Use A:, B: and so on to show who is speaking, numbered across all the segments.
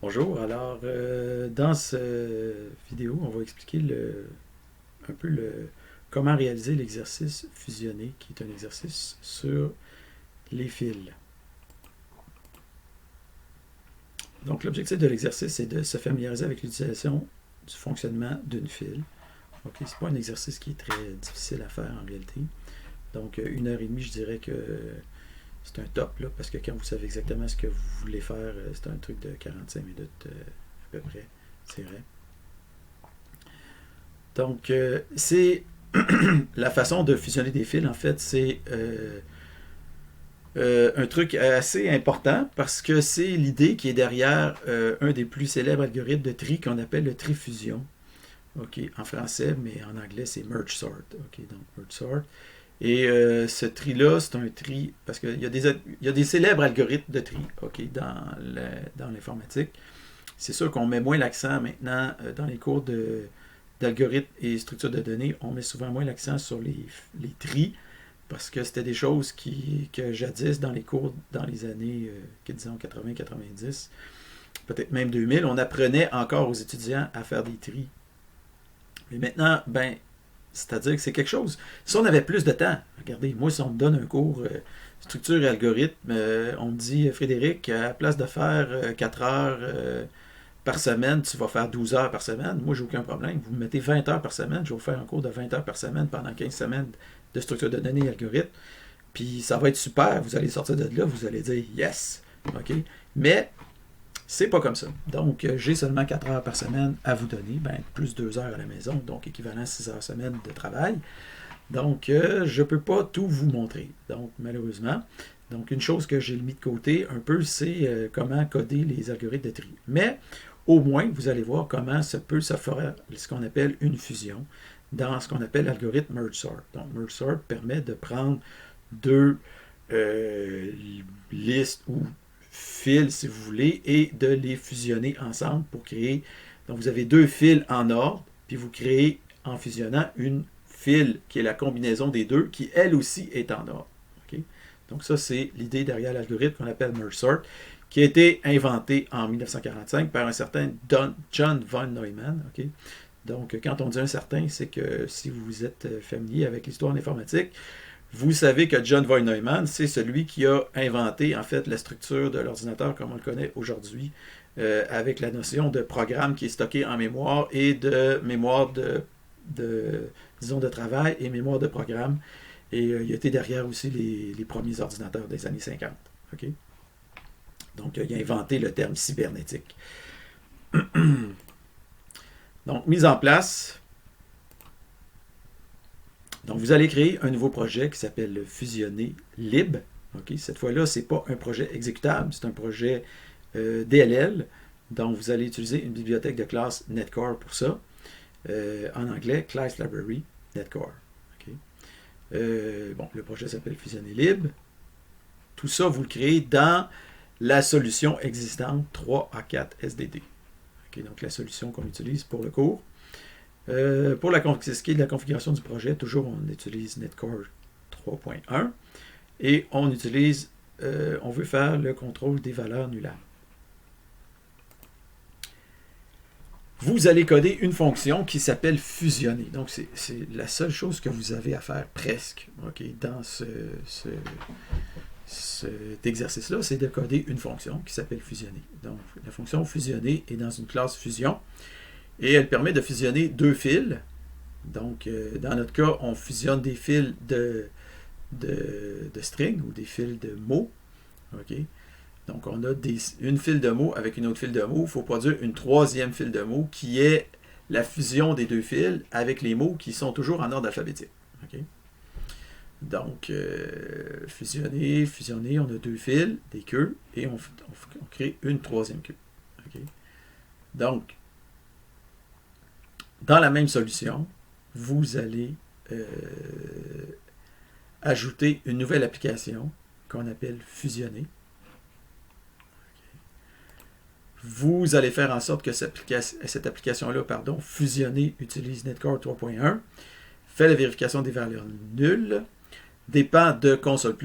A: Bonjour, alors dans cette vidéo, on va expliquer un peu comment réaliser l'exercice fusionné, qui est un exercice sur les fils. Donc l'objectif de l'exercice est de se familiariser avec l'utilisation du fonctionnement d'une file. Ce n'est pas un exercice qui est très difficile à faire en réalité. Donc 1 heure et demie, je dirais que c'est un top, là, parce que quand vous savez exactement ce que vous voulez faire, c'est un truc de 45 minutes à peu près, c'est vrai. Donc, c'est la façon de fusionner des fils, en fait, c'est un truc assez important parce que c'est l'idée qui est derrière un des plus célèbres algorithmes de tri qu'on appelle le tri fusion. En français, mais en anglais, c'est merge sort. Donc merge sort. Et ce tri-là, c'est un tri, parce qu'il y a des célèbres algorithmes de tri dans l'informatique. C'est sûr qu'on met moins l'accent maintenant dans les cours d'algorithmes et structures de données. On met souvent moins l'accent sur les tris, parce que c'était des choses que jadis, dans les cours, dans les années, disons 80-90, peut-être même 2000, on apprenait encore aux étudiants à faire des tris. Mais maintenant, c'est-à-dire que c'est quelque chose. Si on avait plus de temps, regardez, moi, si on me donne un cours structure et algorithme, on me dit, Frédéric, à la place de faire 4 heures par semaine, tu vas faire 12 heures par semaine. Moi, j'ai aucun problème. Vous me mettez 20 heures par semaine, je vais vous faire un cours de 20 heures par semaine pendant 15 semaines de structure de données et algorithme. Puis ça va être super. Vous allez sortir de là, vous allez dire yes. Mais c'est pas comme ça. Donc, j'ai seulement 4 heures par semaine à vous donner, plus 2 heures à la maison, donc équivalent 6 heures semaine de travail. Donc, je ne peux pas tout vous montrer. Donc, malheureusement. Donc, une chose que j'ai mis de côté un peu, c'est comment coder les algorithmes de tri. Mais, au moins, vous allez voir comment ça peut se faire ce qu'on appelle une fusion dans ce qu'on appelle l'algorithme merge sort. Donc, merge sort permet de prendre deux listes ou fils, si vous voulez, et de les fusionner ensemble pour créer. Donc, vous avez deux fils en ordre, puis vous créez, en fusionnant, une fil qui est la combinaison des deux, qui, elle aussi, est en ordre. Donc, ça, c'est l'idée derrière l'algorithme qu'on appelle merge sort, qui a été inventé en 1945 par un certain John von Neumann. Donc, quand on dit un certain, c'est que si vous êtes familier avec l'histoire de l'informatique, vous savez que John von Neumann, c'est celui qui a inventé, en fait, la structure de l'ordinateur comme on le connaît aujourd'hui, avec la notion de programme qui est stocké en mémoire et de mémoire disons, de travail et mémoire de programme. Et il a été derrière aussi les premiers ordinateurs des années 50. Donc, il a inventé le terme cybernétique. Donc, mise en place. Donc, vous allez créer un nouveau projet qui s'appelle Fusionner Lib. Cette fois-là, ce n'est pas un projet exécutable, c'est un projet DLL. Donc, vous allez utiliser une bibliothèque de classe Netcore pour ça. En anglais, Class Library Netcore. Le projet s'appelle Fusionner Lib. Tout ça, vous le créez dans la solution existante 3A4 SDD. Donc, la solution qu'on utilise pour le cours. Pour ce qui est de la configuration du projet, toujours on utilise Netcore 3.1 et on veut faire le contrôle des valeurs nulaires. Vous allez coder une fonction qui s'appelle fusionner. Donc, c'est la seule chose que vous avez à faire presque dans cet exercice-là, c'est de coder une fonction qui s'appelle fusionner. Donc, la fonction fusionner est dans une classe fusion. Et elle permet de fusionner deux fils. Donc, dans notre cas, on fusionne des fils de string ou des fils de mots. Donc, on a une file de mots avec une autre file de mots. Il faut produire une troisième file de mots qui est la fusion des deux fils avec les mots qui sont toujours en ordre alphabétique. Donc, fusionner, on a deux fils, des queues, et on crée une troisième queue. Donc, dans la même solution, vous allez ajouter une nouvelle application qu'on appelle fusionner. Vous allez faire en sorte que cette application-là, fusionner, utilise Netcore 3.1, fait la vérification des valeurs nulles, dépend de console+,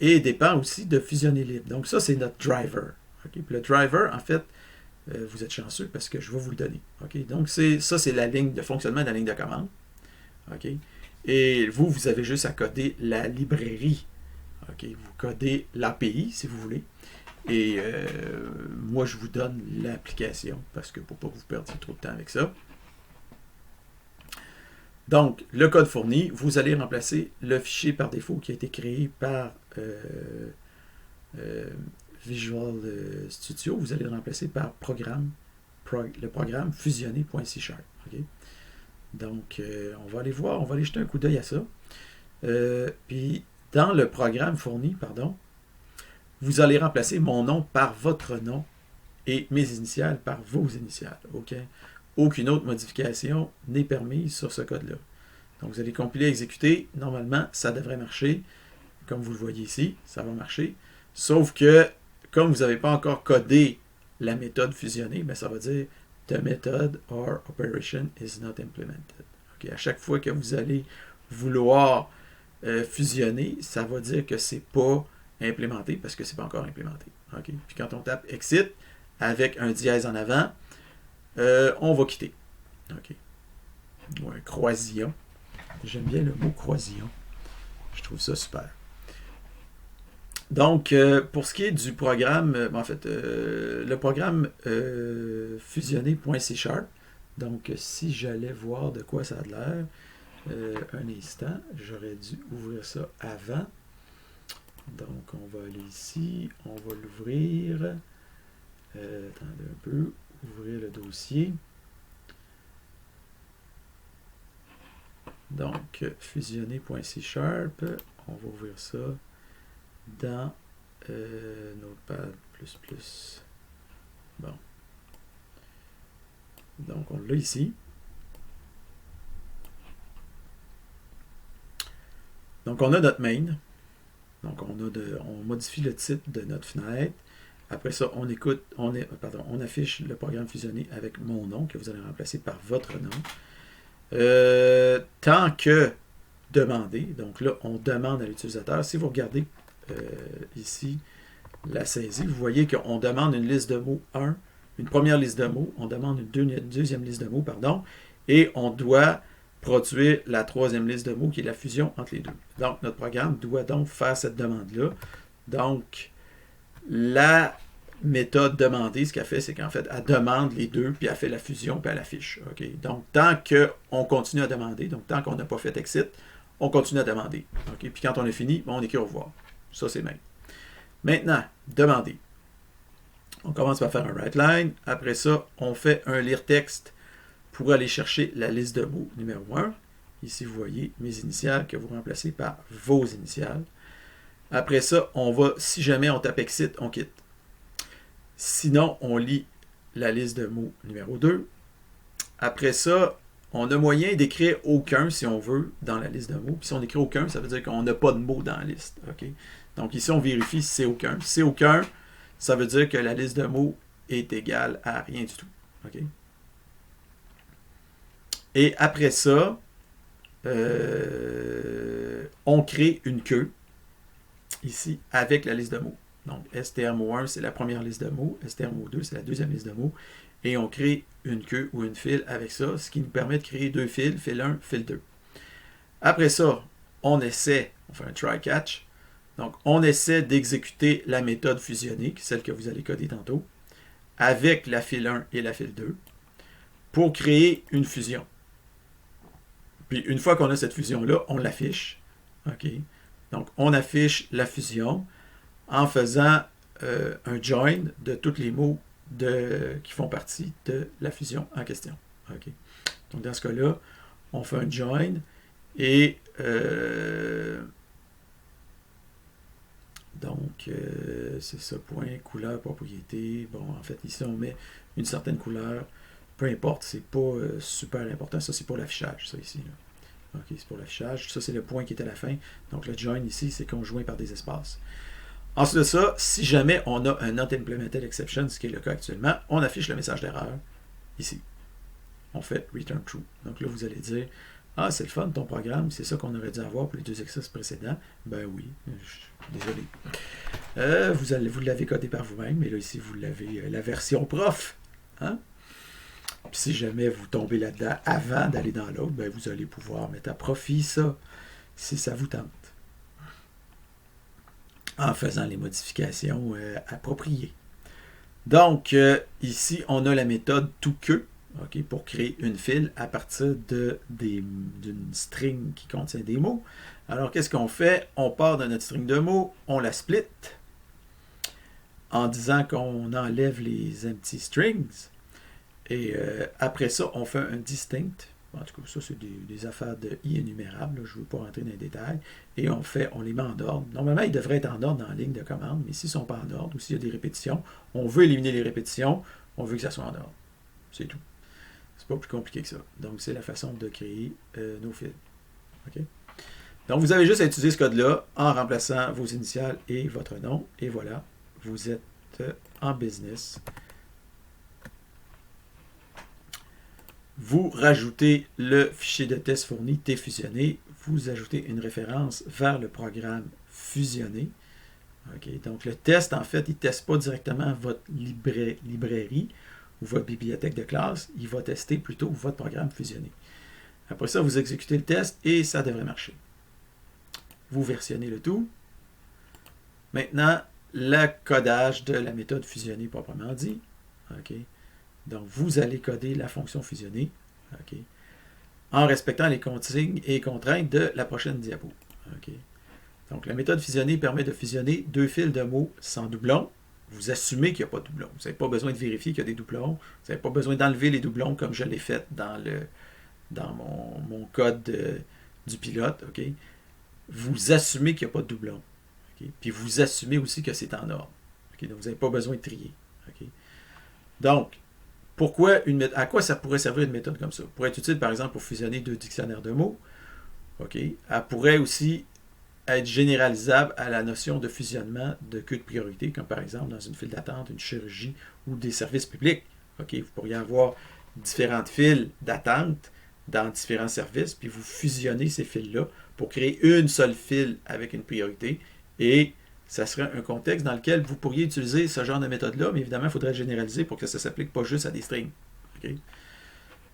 A: et dépend aussi de fusionner libre. Donc ça, c'est notre driver. Okay? Puis le driver, en fait, vous êtes chanceux parce que je vais vous le donner. Okay? Donc, ça, c'est la ligne de fonctionnement de la ligne de commande. Okay? Et vous avez juste à coder la librairie. Okay? Vous codez l'API, si vous voulez. Et moi, je vous donne l'application parce que pour ne pas vous perdre trop de temps avec ça. Donc, le code fourni, vous allez remplacer le fichier par défaut qui a été créé par Visual Studio. Vous allez le remplacer par le programme fusionné.c#. Okay? Donc, on va aller voir, on va aller jeter un coup d'œil à ça. Puis, dans le programme fourni, vous allez remplacer mon nom par votre nom et mes initiales par vos initiales. Okay? Aucune autre modification n'est permise sur ce code-là. Donc, vous allez compiler, exécuter. Normalement, ça devrait marcher. Comme vous le voyez ici, ça va marcher. Sauf que, comme vous n'avez pas encore codé la méthode fusionnée, bien, ça va dire « The method or operation is not implemented ». Okay? À chaque fois que vous allez vouloir fusionner, ça va dire que ce n'est pas implémenté parce que ce n'est pas encore implémenté. Okay? Puis quand on tape « Exit » avec un dièse en avant, on va quitter. Okay. Ou un croisillon. J'aime bien le mot croisillon. Je trouve ça super. Donc, pour ce qui est du programme, le programme fusionné.c#, donc si j'allais voir de quoi ça a l'air, un instant, j'aurais dû ouvrir ça avant. Donc, on va aller ici, on va l'ouvrir. Attendez un peu. Ouvrir le dossier. Donc, fusionné.c#, on va ouvrir ça dans Notepad++. Bon. Donc, on l'a ici. Donc, on a notre main. Donc, on modifie le titre de notre fenêtre. Après ça, on affiche le programme fusionné avec mon nom, que vous allez remplacer par votre nom. Tant que demandé, donc là, on demande à l'utilisateur. Si vous regardez ici la saisie, vous voyez qu'on demande une liste de mots 1, une première liste de mots, on demande une deuxième liste de mots, et on doit produire la troisième liste de mots qui est la fusion entre les deux. Donc, notre programme doit donc faire cette demande-là. Donc, la méthode demandée, ce qu'elle fait, c'est qu'en fait, elle demande les deux, puis elle fait la fusion, puis elle affiche. Okay? Donc, tant qu'on continue à demander, donc tant qu'on n'a pas fait exit, on continue à demander. Okay? Puis quand on a fini, on écrit au revoir. Ça, c'est même. Maintenant, demander. On commence par faire un write line. Après ça, on fait un lire texte pour aller chercher la liste de mots numéro 1. Ici, vous voyez mes initiales que vous remplacez par vos initiales. Après ça, on va, si jamais on tape exit, on quitte. Sinon, on lit la liste de mots numéro 2. Après ça, on a moyen d'écrire aucun, si on veut, dans la liste de mots. Puis si on écrit aucun, ça veut dire qu'on n'a pas de mots dans la liste. Okay? Donc ici, on vérifie si c'est aucun. Si c'est aucun, ça veut dire que la liste de mots est égale à rien du tout. Okay? Et après ça, on crée une queue ici avec la liste de mots. Donc, strmo1, c'est la première liste de mots. strmo2, c'est la deuxième liste de mots. Et on crée une queue ou une file avec ça, ce qui nous permet de créer deux fils, fil 1, fil 2. Après ça, on essaie, on fait un try-catch. Donc, on essaie d'exécuter la méthode fusionnée, celle que vous allez coder tantôt, avec la fil 1 et la fil 2, pour créer une fusion. Puis, une fois qu'on a cette fusion-là, on l'affiche. OK? Donc, on affiche la fusion en faisant un join de tous les mots qui font partie de la fusion en question. Okay. Donc, dans ce cas-là, on fait un join et c'est ça, point, couleur, propriété. Bon, en fait, ici, on met une certaine couleur. Peu importe, c'est pas super important. Ça, c'est pour l'affichage, ça ici. Là. OK, c'est pour l'affichage. Ça, c'est le point qui est à la fin. Donc, le join ici, c'est conjoint par des espaces. Ensuite de ça, si jamais on a un Not Implemented Exception, ce qui est le cas actuellement, on affiche le message d'erreur ici. On fait Return True. Donc là, vous allez dire, Ah, c'est le fun, ton programme, c'est ça qu'on aurait dû avoir pour les 2 exercices précédents. Ben oui, je suis désolé. Vous l'avez codé par vous-même, mais là, ici, vous l'avez la version prof. Hein? Puis si jamais vous tombez là-dedans avant d'aller dans l'autre, ben vous allez pouvoir mettre à profit ça, si ça vous tente, en faisant les modifications appropriées. Donc, ici, on a la méthode toQueue, okay, pour créer une file à partir d'une string qui contient des mots. Alors, qu'est-ce qu'on fait? On part de notre string de mots, on la split en disant qu'on enlève les empty strings. Et après ça, on fait un distinct. En tout cas, ça, c'est des affaires de i énumérables. Là, je ne veux pas rentrer dans les détails. Et on les met en ordre. Normalement, ils devraient être en ordre dans la ligne de commande, mais s'ils ne sont pas en ordre ou s'il y a des répétitions, on veut éliminer les répétitions, on veut que ça soit en ordre. C'est tout. C'est pas plus compliqué que ça. Donc, c'est la façon de créer nos fils. OK? Donc, vous avez juste à utiliser ce code-là en remplaçant vos initiales et votre nom. Et voilà, vous êtes en business. Vous rajoutez le fichier de test fourni T-fusionné. Vous ajoutez une référence vers le programme fusionné. Okay, donc, le test, en fait, il ne teste pas directement votre librairie ou votre bibliothèque de classe. Il va tester plutôt votre programme fusionné. Après ça, vous exécutez le test et ça devrait marcher. Vous versionnez le tout. Maintenant, le codage de la méthode fusionnée proprement dit. Okay. Donc, vous allez coder la fonction fusionnée, okay, en respectant les consignes et contraintes de la prochaine diapo. Okay. Donc, la méthode fusionnée permet de fusionner 2 fils de mots sans doublons. Vous assumez qu'il n'y a pas de doublons. Vous n'avez pas besoin de vérifier qu'il y a des doublons. Vous n'avez pas besoin d'enlever les doublons comme je l'ai fait dans mon code du pilote. Okay. Vous assumez qu'il n'y a pas de doublons. Okay. Puis, vous assumez aussi que c'est en ordre. Okay. Donc, vous n'avez pas besoin de trier. Okay. Donc, à quoi ça pourrait servir une méthode comme ça? Pour être utile, par exemple, pour fusionner 2 dictionnaires de mots. Okay. Elle pourrait aussi être généralisable à la notion de fusionnement de queue de priorité, comme par exemple dans une file d'attente, une chirurgie ou des services publics. Okay. Vous pourriez avoir différentes files d'attente dans différents services, puis vous fusionnez ces files-là pour créer une seule file avec une priorité. Et ça serait un contexte dans lequel vous pourriez utiliser ce genre de méthode-là, mais évidemment, il faudrait le généraliser pour que ça ne s'applique pas juste à des strings. Okay?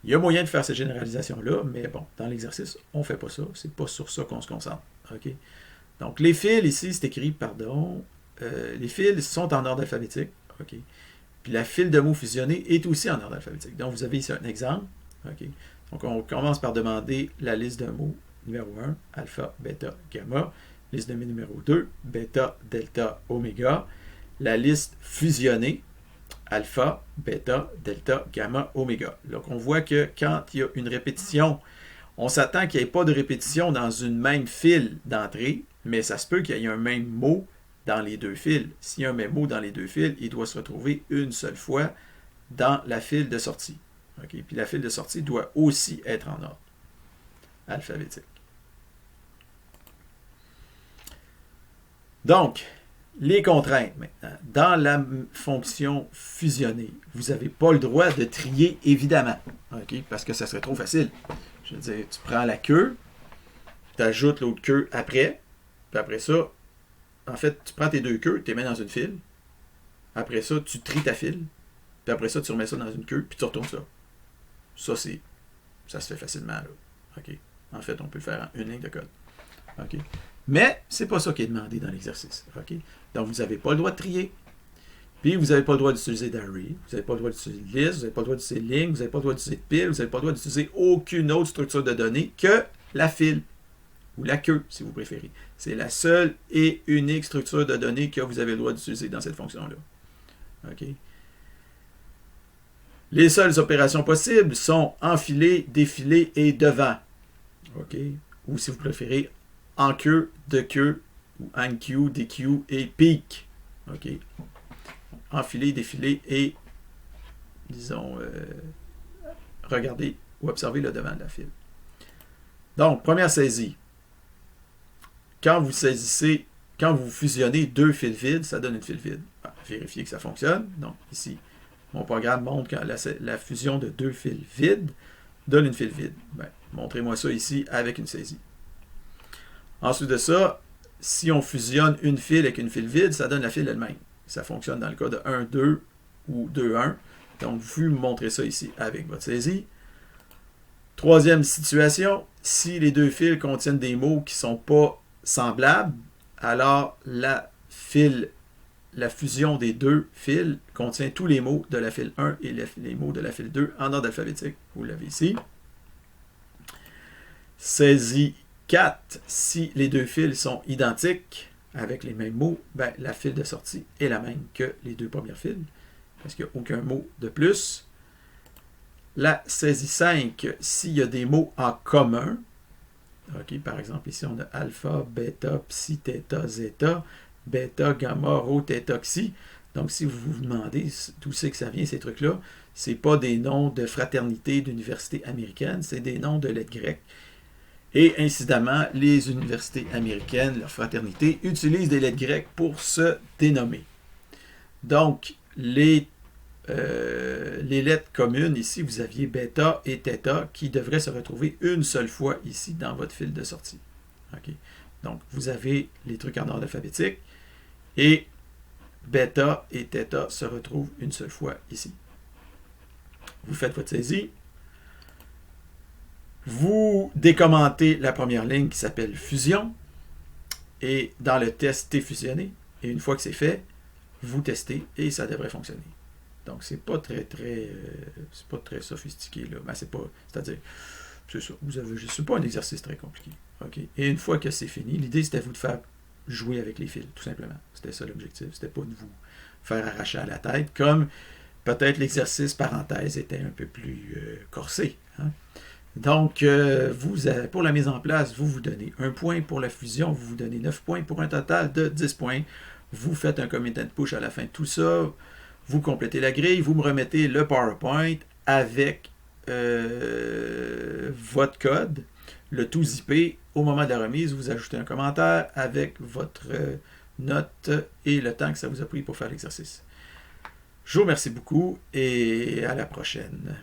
A: Il y a moyen de faire cette généralisation-là, mais bon, dans l'exercice, on ne fait pas ça. Ce n'est pas sur ça qu'on se concentre. Okay? Donc, les fils, ici, c'est écrit, les fils sont en ordre alphabétique. Okay? Puis la file de mots fusionnés est aussi en ordre alphabétique. Donc, vous avez ici un exemple. Okay? Donc, on commence par demander la liste de mots numéro 1, alpha, bêta, gamma. Liste de mots numéro 2, bêta, delta, oméga. La liste fusionnée, alpha, bêta, delta, gamma, oméga. Donc, on voit que quand il y a une répétition, on s'attend qu'il n'y ait pas de répétition dans une même file d'entrée, mais ça se peut qu'il y ait un même mot dans les 2 fils. S'il y a un même mot dans les 2 fils, il doit se retrouver une seule fois dans la file de sortie. Okay? Puis la file de sortie doit aussi être en ordre alphabétique. Donc, les contraintes maintenant. Dans la fonction fusionnée, vous n'avez pas le droit de trier, évidemment, okay? Parce que ça serait trop facile. Je veux dire, tu prends la queue, tu ajoutes l'autre queue après, puis après ça, en fait, tu prends tes 2 queues, tu les mets dans une file, après ça, tu tries ta file, puis après ça, tu remets ça dans une queue, puis tu retournes ça. Ça se fait facilement, là. Okay? En fait, on peut le faire en une ligne de code. Okay? Mais ce n'est pas ça qui est demandé dans l'exercice. Okay? Donc, vous n'avez pas le droit de trier. Puis, vous n'avez pas le droit d'utiliser d'array. Vous n'avez pas le droit d'utiliser de liste. Vous n'avez pas le droit d'utiliser de ligne. Vous n'avez pas le droit d'utiliser de pile. Vous n'avez pas le droit d'utiliser aucune autre structure de données que la file. Ou la queue, si vous préférez. C'est la seule et unique structure de données que vous avez le droit d'utiliser dans cette fonction-là. Okay? Les seules opérations possibles sont enfiler, défiler et devant. Okay? Ou, si vous préférez, en queue, de queue, ou en queue, DQ et peak. OK. Enfiler, défiler et, disons, regarder ou observer le devant de la file. Donc, première saisie. Quand vous fusionnez 2 fils vides, ça donne une file vide. Vérifiez que ça fonctionne. Donc, ici, mon programme montre que la fusion de 2 fils vides donne une file vide. Ben, Montrez-moi ça ici avec une saisie. Ensuite de ça, si on fusionne une file avec une file vide, ça donne la file elle-même. Ça fonctionne dans le cas de 1-2 ou 2-1. Donc, vous me montrez ça ici avec votre saisie. Troisième situation, si les deux fils contiennent des mots qui ne sont pas semblables, alors la fusion des deux fils contient tous les mots de la file 1 et les mots de la file 2 en ordre alphabétique. Vous l'avez ici. Saisie 4, si les deux fils sont identiques avec les mêmes mots, ben, la file de sortie est la même que les deux premières files, parce qu'il n'y a aucun mot de plus. La saisie 5, s'il y a des mots en commun, okay, par exemple, ici on a alpha, bêta, psi, theta, zeta, bêta, gamma, rho, theta, xi. Donc, si vous vous demandez d'où c'est que ça vient, ces trucs-là, ce n'est pas des noms de fraternité d'université américaine, c'est des noms de lettres grecques. Et incidemment, les universités américaines, leurs fraternités, utilisent des lettres grecques pour se dénommer. Donc, les lettres communes, ici, vous aviez bêta et theta qui devraient se retrouver une seule fois ici dans votre fil de sortie. Okay. Donc, vous avez les trucs en ordre alphabétique et bêta et theta se retrouvent une seule fois ici. Vous faites votre saisie. Vous décommentez la première ligne qui s'appelle fusion et dans le test T fusionné. Et une fois que c'est fait, vous testez et ça devrait fonctionner. Donc, c'est pas très sophistiqué, là. Ben, c'est-à-dire, c'est ça. C'est pas un exercice très compliqué. Okay? Et une fois que c'est fini, l'idée, c'était vous de faire jouer avec les fils, tout simplement. C'était ça l'objectif. C'était pas de vous faire arracher à la tête, comme peut-être l'exercice parenthèse était un peu plus corsé. Hein? Donc, pour la mise en place, vous donnez 1 point pour la fusion, vous donnez 9 points pour un total de 10 points. Vous faites un commitment push à la fin de tout ça. Vous complétez la grille, vous me remettez le PowerPoint avec votre code, le tout zippé. Au moment de la remise, vous ajoutez un commentaire avec votre note et le temps que ça vous a pris pour faire l'exercice. Je vous remercie beaucoup et à la prochaine.